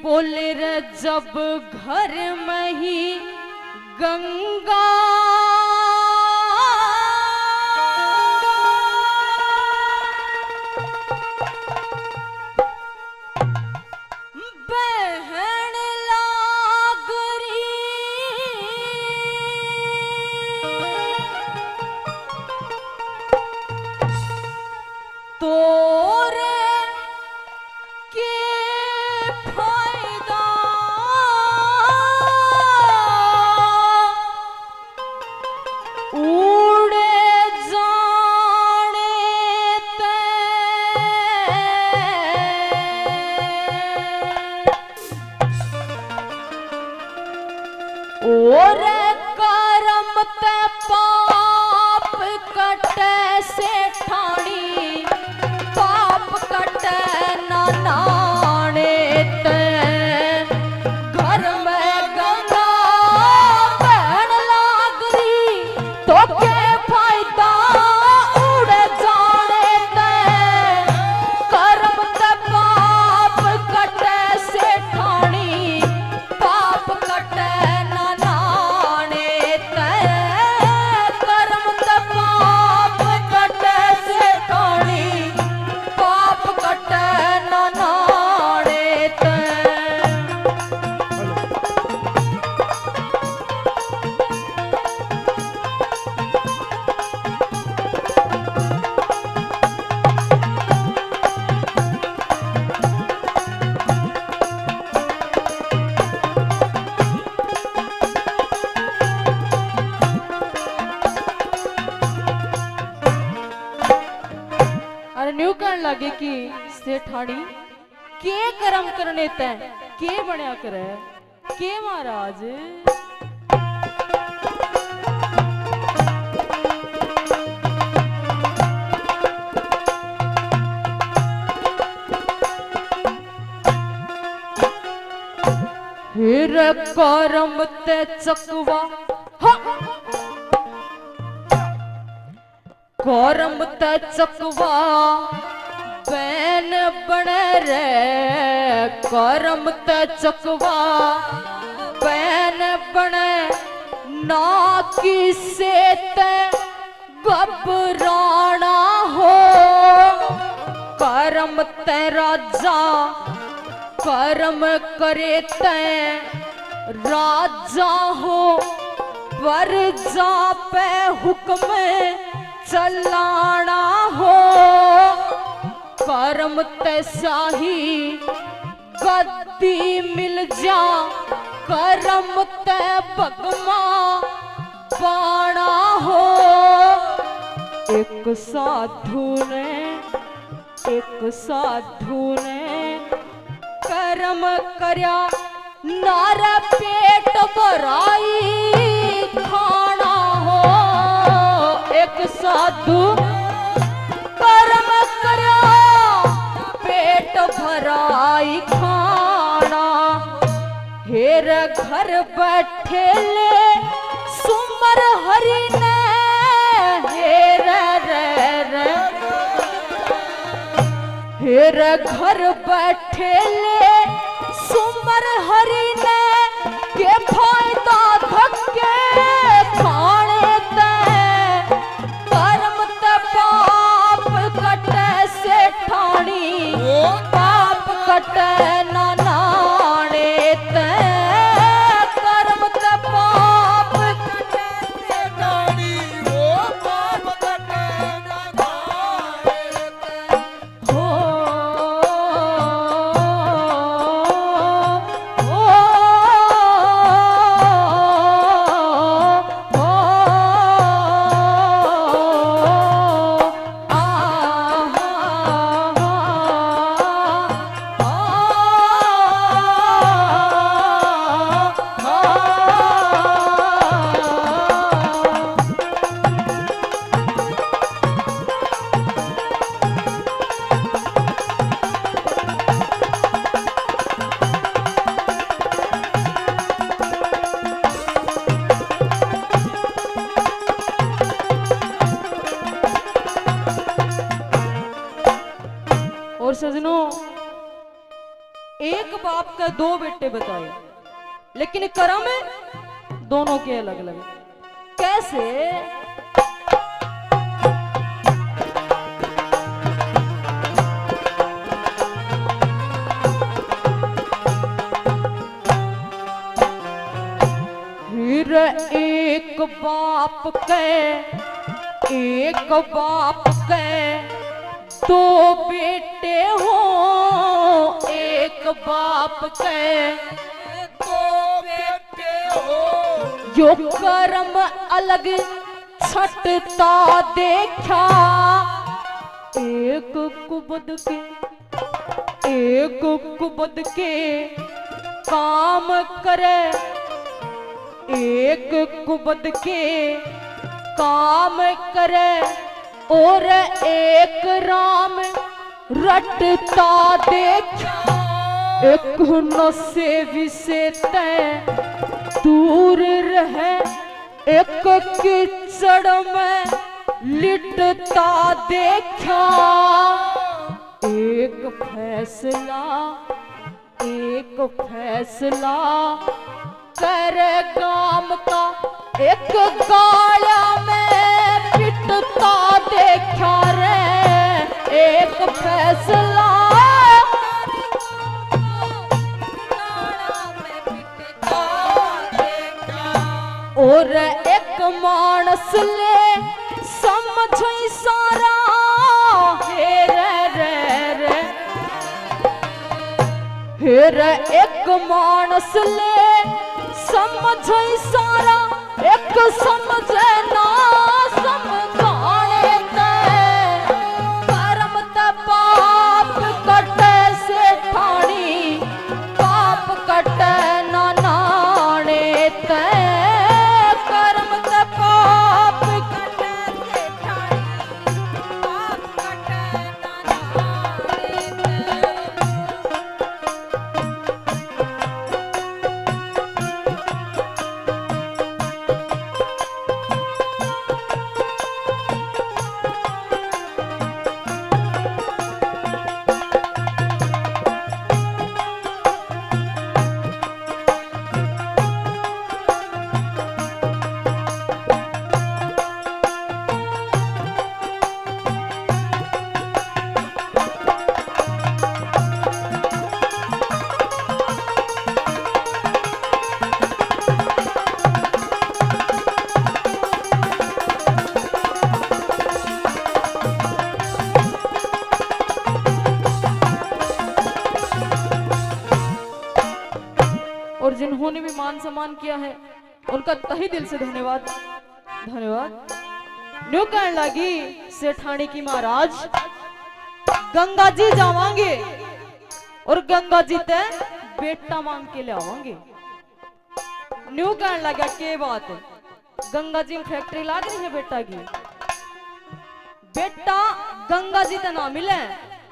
बोले रे जब घर में ही गंगा बहन लाग रही तोरे के फायदा उड़े जाने ते और करम ते पाप कटे से ठाणी पाप कटे ना नाणे ते घर में गंगा बहन लाग रही तो के फायदा उड़ जाने ते कर्म ते पाप कटे से ठाणी पाप कटे ना नाणे ते कर्म ते पाप कटे से ठाणी पाप कटे ना नाणे ते अरे न्यू कहने लगे कि सेठानी के कर्म करने तय के बनया करे के महाराज फिर कर्म ते चकवा कर्म ते चकवा बैन बने रे कर्म ते चकवा बैन बने ना किसे ते घबराना हो कर्म ते राजा कर्म करे ते राजा हो प्रजा पे हुक्म चलाना हो कर्म ते शाही गद्दी मिल जा कर्म ते भगमा पाना हो एक साधु ने कर्म करया नारा पेट भराई खाना हो एक साधु कर्म करया पेट भराई खाना हेर घर बैठे ले सुमर हरि ने हेर हेर घर बैठे ले सुमर हरि ने के फायदा धक्के खाने ते कर्म ते पाप कटे से ठाणी पाप कटे ना नाणे ते कर्म ते पाप कटे से ठाणी पाप कटे ना नाणे ते हो एक बाप का दो बेटे बताए, लेकिन कर्म दोनों के अलग अलग। कैसे? फिर एक बाप के दो बेटे हो, एक बाप के दो बेटे हो, जो कर्म अलग छटता देखा, एक कुबद के काम करे, एक कुबद के काम करे, और एक राम रटता देखा, एक नशे विषे तय दूर रहे, एक कीचड़ में लिटता देखा, एक फैसला करे गाम का, एक गाया में पिटता देखा रे, एक फैसला और एक मानस ले समझ सारा, हे रे एक मानस ले समझ सारा, एक समझे ना समझाने ते, कर्म ते पाप कटे से ठाणी, पाप कटे ना नाने ते, कर्म ते पाप कटे से ठाणी, पाप कटे ना नाने ते। और जिन्होंने भी मान सम्मान किया है उनका तहे दिल से धन्यवाद। न्यू कहने लगी सेठानी की महाराज, गंगा जी जावांगे और गंगा जी ते बेटा मांग के ले आवांगे। न्यू कहने लगा के बात है, गंगा जी में फैक्ट्री लाग रही है बेटा की, बेटा गंगा जी ते ना मिले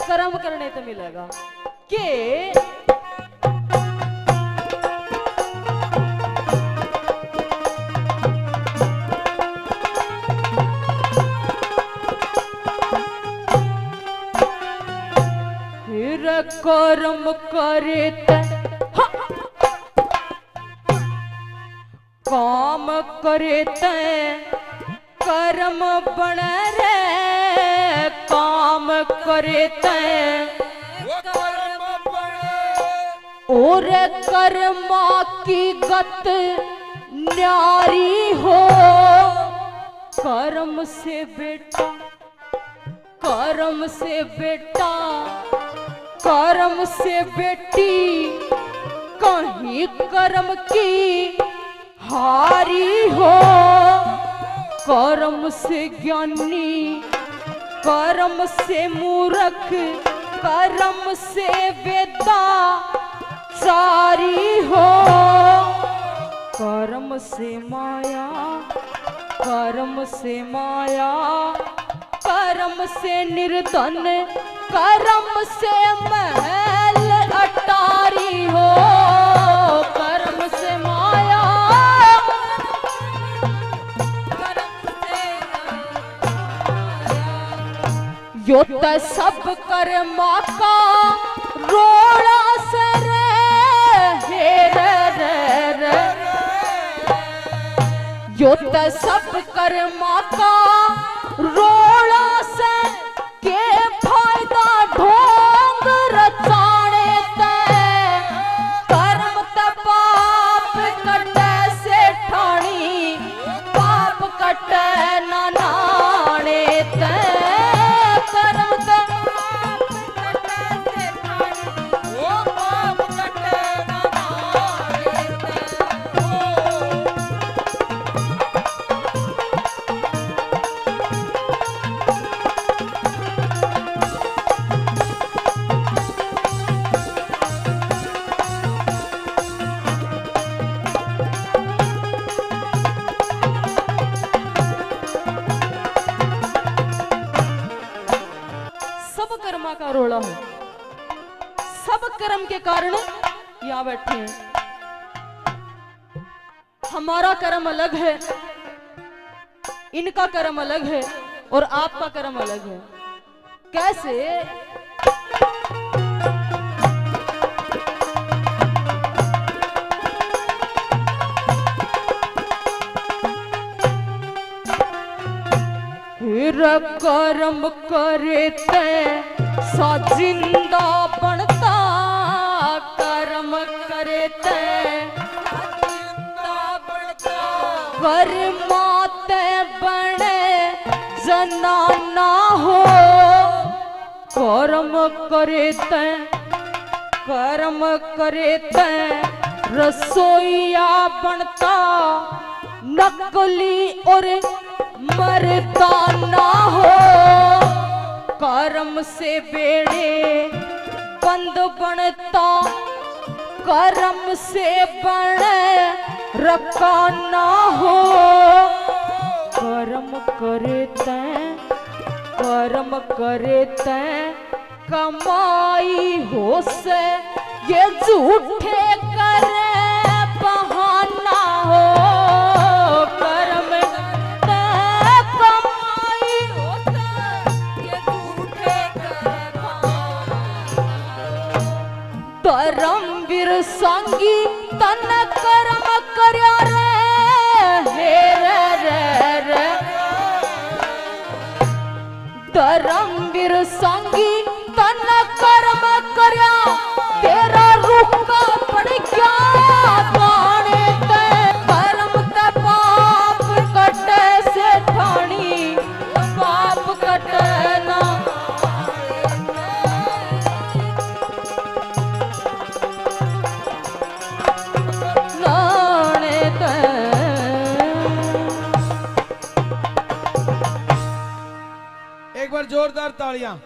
कर्म करने तो मिलेगा के। कर्म करे काम करे कर्म बन रे, काम करे और कर्मा की गत न्यारी हो, कर्म से बेटा कर्म से बेटा कर्म से बेटी कहीं कर्म की हारी हो, कर्म से ज्ञानी कर्म से मूर्ख कर्म से वेदा सारी हो, कर्म से माया कर्म से माया कर्म से निर्धन कर्म से महल अटारी हो, कर्म से माया यो त सब कर्मा का रोड़ा सर यो त सब कर्मा का रोड़ा से के फायदा ढोंग रचाने ते कर्म त पाप कटे से ठाणी पाप कटे ना नाणे ते कर्म त ओ पाप कटे ना नारे ते सब कर्मा का रोड़ा है, सब कर्म के कारण यहाँ बैठे हैं। हमारा कर्म अलग है, इनका कर्म अलग है और आपका कर्म अलग है। कैसे? फिर कर्म करे ते सा जिंदा बनता, कर्म करे ते जिंदा बढ़ता कर्माते बने जनाना हो। कर्म करे ते रसोईया बनता, नकली और मर्दाना हो। कर्म से बेड़े बंद बनता, कर्म से बने रकाना हो। कर्म करे तैं कमाई हो से ये झूठे करे बहाना हो। कर्म तैं कमाई हो से ये झूठे करे धर्मवीर संगी तन कर्म करया रे हे रे धर्मवीर संगी तन कर्म करया तेरा रुका पड़ गया पाने ते कर्म ते पाप कटे से ठाणी पाप कटे ना नाणे ते। एक बार जोरदार तालियां।